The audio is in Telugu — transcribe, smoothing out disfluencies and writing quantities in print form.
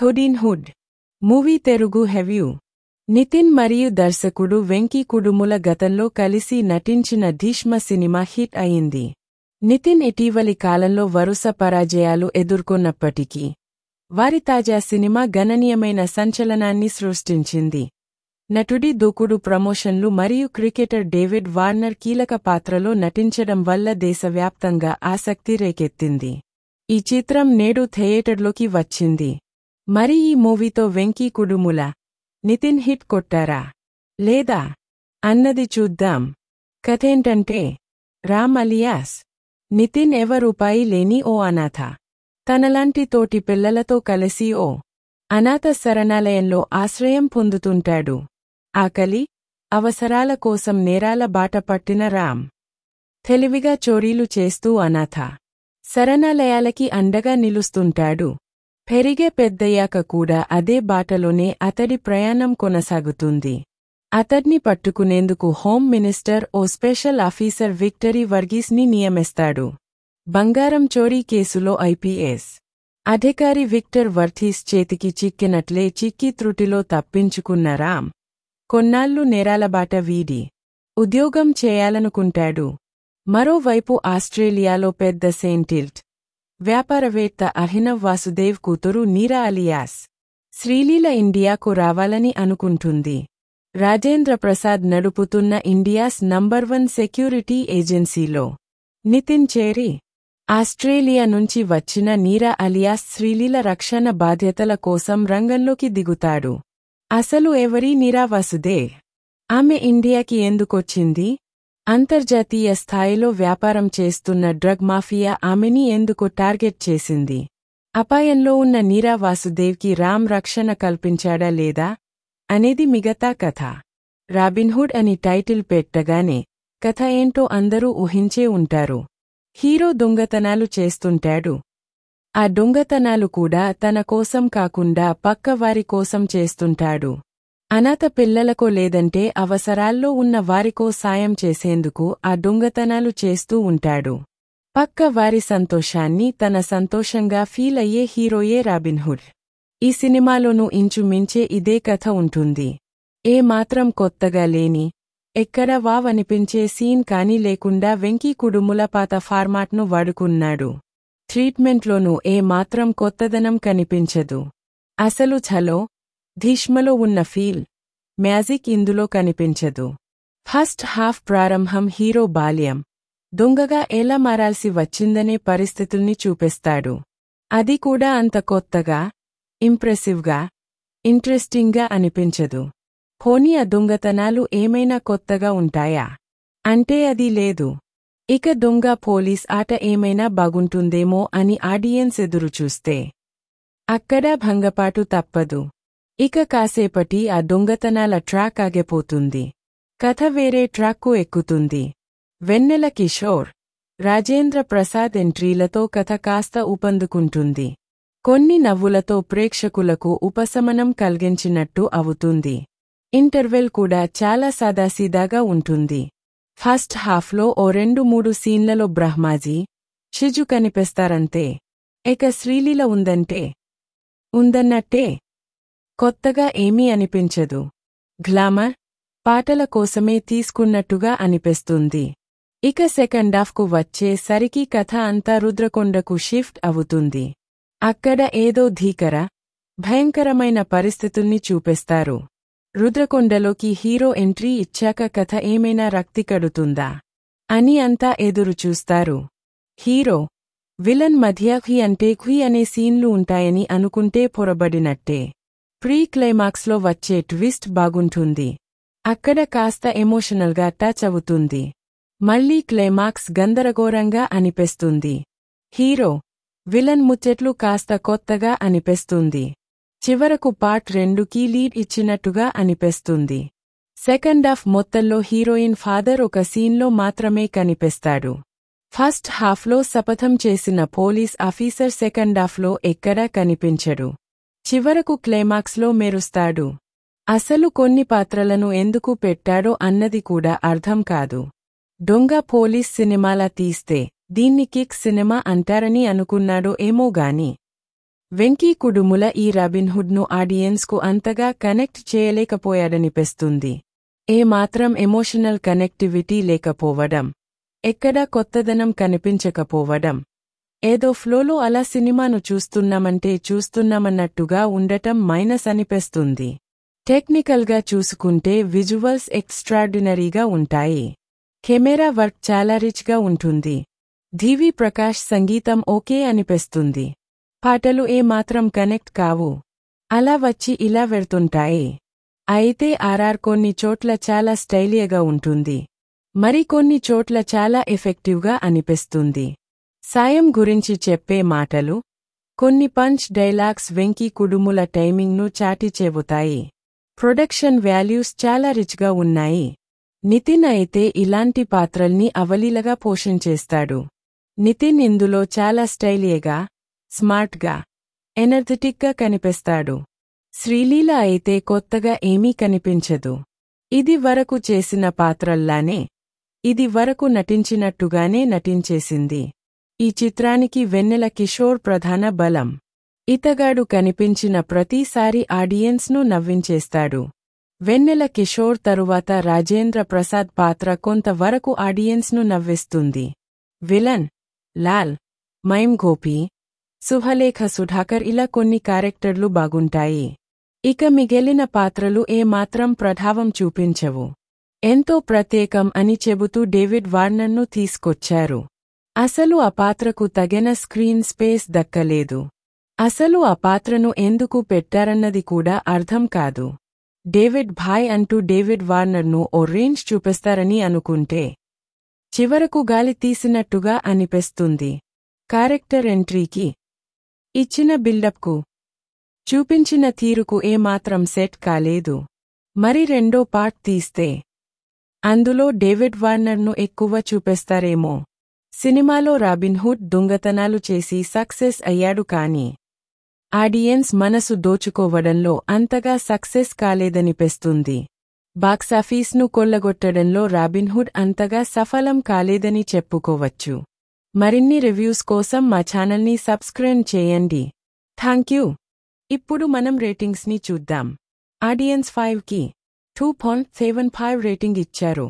Robin Hood movie Telugu review. Nithin మరియు దర్శకుడు వెంకీ కుడుముల గతంలో కలిసి నటించిన ధీష్మ సినిమా హిట్ అయింది. నితిన్ ఇటీవలి కాలంలో వరుస పరాజయాలు ఎదుర్కొన్నప్పటికీ వారి తాజా సినిమా గణనీయమైన సంచలనాన్ని సృష్టించింది. నటుడి దూకుడు ప్రమోషన్లు మరియు క్రికెటర్ డేవిడ్ వార్నర్ కీలక పాత్రలో నటించడం వల్ల దేశవ్యాప్తంగా ఆసక్తి రేకెత్తింది. ఈ చిత్రం నేడు థియేటర్లోకి వచ్చింది. మరి ఈ మూవీతో వెంకీ కుడుముల, నితిన్ హిట్ కొట్టారా లేదా అన్నది చూద్దాం. కథేంటంటే, రామ్ అలియాస్ నితిన్ రూపాయి లేని ఓ అనాథ. తనలాంటి తోటి పిల్లలతో కలిసి ఓ అనాథ శరణాలయంలో ఆశ్రయం పొందుతుంటాడు. ఆకలి, అవసరాల కోసం నేరాల బాట పట్టిన రామ్ తెలివిగా చోరీలు చేస్తూ అనాథ శరణాలయాలకి అండగా నిలుస్తుంటాడు. పెరిగే పెద్దయ్యాక కూడా అదే బాటలోనే అతడి ప్రయాణం కొనసాగుతుంది. అతడ్ని పట్టుకునేందుకు హోమ్ మినిస్టర్ ఓ స్పెషల్ ఆఫీసర్ విక్టరీ వర్గీస్ని నియమిస్తాడు. బంగారం చోరీ కేసులో ఐపీఎస్ అధికారి విక్టర్ వర్గీస్ చేతికి చిక్కినట్లే చిక్కి త్రుటిలో తప్పించుకున్న రామ్ కొన్నాళ్లు నేరాలబాట వీడి ఉద్యోగం చేయాలనుకుంటాడు. మరోవైపు ఆస్ట్రేలియాలో పెద్ద సెయింటిల్ట్ వ్యాపారవేత్త అభినవ్ వాసుదేవ్ కూతురు నీరా అలియాస్ శ్రీలీల ఇండియాకు రావాలని అనుకుంటుంది. రాజేంద్ర ప్రసాద్ నడుపుతున్న ఇండియాస్ నంబర్ 1 సెక్యూరిటీ ఏజెన్సీలో నితిన్ చేరి ఆస్ట్రేలియా నుంచి వచ్చిన నీరా అలియాస్ శ్రీలీల రక్షణ బాధ్యతల కోసం రంగంలోకి దిగుతాడు. అసలు ఎవరీ నీరా వాసుదేవ్? ఆమె ఇండియాకి ఎందుకొచ్చింది? అంతర్జాతీయ స్థాయిలో వ్యాపారం చేస్తున్న డ్రగ్ మాఫియా ఆమెని ఎందుకు టార్గెట్ చేసింది? అపాయంలో ఉన్న నీరా వాసుదేవ్కి రామ్ రక్షణ కల్పించాడా లేదా అనేది మిగతా కథ. రాబిన్ హుడ్ అని టైటిల్ పెట్టగానే కథ ఏంటో అందరూ ఊహించే ఉంటారు. హీరో దొంగతనాలు చేస్తుంటాడు. ఆ దొంగతనాలు కూడా తన కోసం కాకుండా పక్కవారి కోసం చేస్తుంటాడు. అనాథ పిల్లలకో లేదంటే అవసరాల్లో ఉన్న వారికో సాయం చేసేందుకు ఆ దొంగతనాలు చేస్తూ ఉంటాడు. పక్క వారి సంతోషాన్ని తన సంతోషంగా ఫీల్ అయ్యే హీరోయే రాబిన్ హుడ్. ఈ సినిమాలోనూ ఇంచుమించే ఇదే కథ ఉంటుంది. ఏ మాత్రం కొత్తగా లేని, ఎక్కడ వావనిపించే సీన్ కానీ లేకుండా వెంకీ కుడుముల పాత ఫార్మాట్ను వాడుకున్నాడు. ట్రీట్మెంట్లోనూ ఏ మాత్రం కొత్తదనం కనిపించదు. అసలు ఛలో, ధీష్మలో ఉన్న ఫీల్, మ్యాజిక్ ఇందులో కనిపించదు. ఫస్ట్ హాఫ్ ప్రారంభం హీరో బాల్యం, దొంగగా ఎలా మారాల్సి వచ్చిందనే పరిస్థితుల్ని చూపిస్తాడు. అది కూడా అంత కొత్తగా, ఇంప్రెసివ్గా, ఇంట్రెస్టింగ్గా అనిపించదు. పోనీ ఆ దొంగతనాలు ఏమైనా కొత్తగా ఉంటాయా అంటే అది లేదు. ఇక దొంగ పోలీస్ ఆట ఏమైనా బాగుంటుందేమో అని ఆడియన్స్ ఎదురుచూస్తే అక్కడ భంగపాటు తప్పదు. ఇక కాసేపటి ఆ దొంగతనాల ట్రాక్ ఆగిపోతుంది. కథ వేరే ట్రాక్కు ఎక్కుతుంది. వెన్నెల కిషోర్, రాజేంద్ర ప్రసాద్ ఎంట్రీలతో కథ కాస్త ఊపందుకుంటుంది. కొన్ని నవ్వులతో ప్రేక్షకులకు ఉపశమనం కలిగించినట్టు అవుతుంది. ఇంటర్వెల్ కూడా చాలా సాదాసీదాగా ఉంటుంది. ఫస్ట్ హాఫ్లో ఓ 2-3 సీన్లలో బ్రహ్మాజీ, షిజు కనిపిస్తారంతే. ఇక శ్రీలీల ఉందన్నట్టే. కొత్తగా ఏమీ అనిపించదు. గ్లామర్, పాటల కోసమే తీసుకున్నట్టుగా అనిపిస్తుంది. ఇక సెకండాఫ్కు వచ్చే సరికి కథ అంతా రుద్రకొండకు షిఫ్ట్ అవుతుంది. అక్కడ ఏదో భయంకరమైన పరిస్థితుల్ని చూపిస్తారు. రుద్రకొండలోకి హీరో ఎంట్రీ ఇచ్చాక కథ ఏమైనా రక్తి కడుతుందా అని అంతా ఎదురుచూస్తారు. హీరో, విలన్ మధ్య హి అంటే ఖుయ్ అనే సీన్లు ఉంటాయని అనుకుంటే పొరబడినట్టే. ప్రీ క్లైమాక్స్లో వచ్చే ట్విస్ట్ బాగుంటుంది. అక్కడ కాస్త ఎమోషనల్గా టచ్ అవుతుంది. మళ్లీ క్లైమాక్స్ గందరగోళంగా అనిపిస్తుంది. హీరో, విలన్ ముచ్చట్లు కాస్త కొత్తగా అనిపిస్తుంది. చివరకు పార్ట్ 2కి లీడ్ ఇచ్చినట్టుగా అనిపిస్తుంది. సెకండాఫ్ మొత్తంలో హీరోయిన్ ఫాదర్ ఒక సీన్లో మాత్రమే కనిపిస్తాడు. ఫస్ట్ హాఫ్లో శపథం చేసిన పోలీస్ ఆఫీసర్ సెకండాఫ్లో ఎక్కడా కనిపించడు. చివరకు క్లైమాక్స్లో మెరుస్తాడు. అసలు కొన్ని పాత్రలను ఎందుకు పెట్టాడో అన్నది కూడా అర్థం కాదు. దొంగ పోలీస్ సినిమాలా తీస్తే దీన్ని కిక్ సినిమా అంటారని అనుకున్నాడో ఏమోగాని వెంకీ కుడుముల ఈ రాబిన్హుడ్ను ఆడియన్స్కు అంతగా కనెక్ట్ చేయలేకపోయాడనిపిస్తుంది. మాత్రం ఎమోషనల్ కనెక్టివిటీ లేకపోవడం, ఎక్కడా కొత్తదనం కనిపించకపోవడం, ఏదో ఫ్లోలో అలా సినిమాను చూస్తున్నామంటే చూస్తున్నామన్నట్టుగా ఉండటం మైనస్ అనిపిస్తుంది. టెక్నికల్గా చూసుకుంటే విజువల్స్ ఎక్స్ట్రార్డినరీగా ఉంటాయి. కెమెరా వర్క్ చాలా రిచ్గా ఉంటుంది. ధీవి ప్రకాష్ సంగీతం ఓకే అనిపిస్తుంది. పాటలు మాత్రం కనెక్ట్ కావు. అలా వచ్చి ఇలా వెళ్తుంటాయి. అయితే కొన్ని చోట్ల చాలా స్టైలియగా ఉంటుంది. మరికొన్ని చోట్ల చాలా ఎఫెక్టివ్గా అనిపిస్తుంది. సాయం గురించి చెప్పే మాటలు, కొన్ని పంచ్ డైలాగ్స్ వెంకీ కుడుముల టైమింగ్ను చాటి చెబుతాయి. ప్రొడక్షన్ వాల్యూస్ చాలా రిచ్గా ఉన్నాయి. నితిన్ అయితే ఇలాంటి పాత్రల్ని అవలీలగా పోషించేస్తాడు. నితిన్ ఇందులో చాలా స్టైలియగా, స్మార్ట్గా, ఎనర్జెటిక్గా కనిపిస్తాడు. శ్రీలీల అయితే కొత్తగా ఏమీ కనిపించదు. ఇది వరకు చేసిన పాత్రల్లానే, ఇది వరకు నటించినట్టుగానే నటించేసింది. ఈ చిత్రానికి వెన్నెల కిషోర్ ప్రధాన బలం. ఇతగాడు కనిపించిన ప్రతిసారి ఆడియన్స్ను నవ్వించేస్తాడు. వెన్నెల కిషోర్ తరువాత రాజేంద్ర ప్రసాద్ పాత్ర కొంతవరకు ఆడియన్స్ను నవ్విస్తుంది. విలన్, లాల్, మైమ్ గోపి, శుభలేఖ సుధాకర్ ఇలా కొన్ని క్యారెక్టర్లు బాగుంటాయి. ఇక మిగిలిన పాత్రలు మాత్రం ప్రభావం చూపించవు. ఎంతో ప్రత్యేకం అని చెబుతూ డేవిడ్ వార్నర్ను తీసుకొచ్చారు. అసలు ఆ పాత్రకు తగిన స్క్రీన్ స్పేస్ దక్కలేదు. అసలు ఆ పాత్రను ఎందుకు పెట్టారన్నది కూడా అర్థం కాదు. డేవిడ్ భాయ్ అంటూ డేవిడ్ వార్నర్ను ఓ రేంజ్ చూపిస్తారని అనుకుంటే చివరకు గాలి తీసినట్టుగా అనిపిస్తుంది. క్యారెక్టర్ ఎంట్రీకి ఇచ్చిన బిల్డప్కు చూపించిన తీరుకు మాత్రం సెట్ కాలేదు. మరి రెండో పార్ట్ తీస్తే అందులో డేవిడ్ వార్నర్ను ఎక్కువ చూపిస్తారేమో. సినిమాలో రాబిన్హుడ్ దొంగతనాలు చేసి సక్సెస్ అయ్యాడు కానీ ఆడియన్స్ మనసు దోచుకోవడంలో అంతగా సక్సెస్ కాలేదనిపిస్తుంది. బాక్సాఫీస్ను కొల్లగొట్టడంలో రాబిన్హుడ్ అంతగా సఫలం కాలేదని చెప్పుకోవచ్చు. మరిన్ని రివ్యూస్ కోసం మా ఛానల్ని సబ్స్క్రైబ్ చేయండి. థాంక్యూ. ఇప్పుడు మనం రేటింగ్స్ని చూద్దాం. ఆడియన్స్ 5కి 2.75 రేటింగ్ ఇచ్చారు.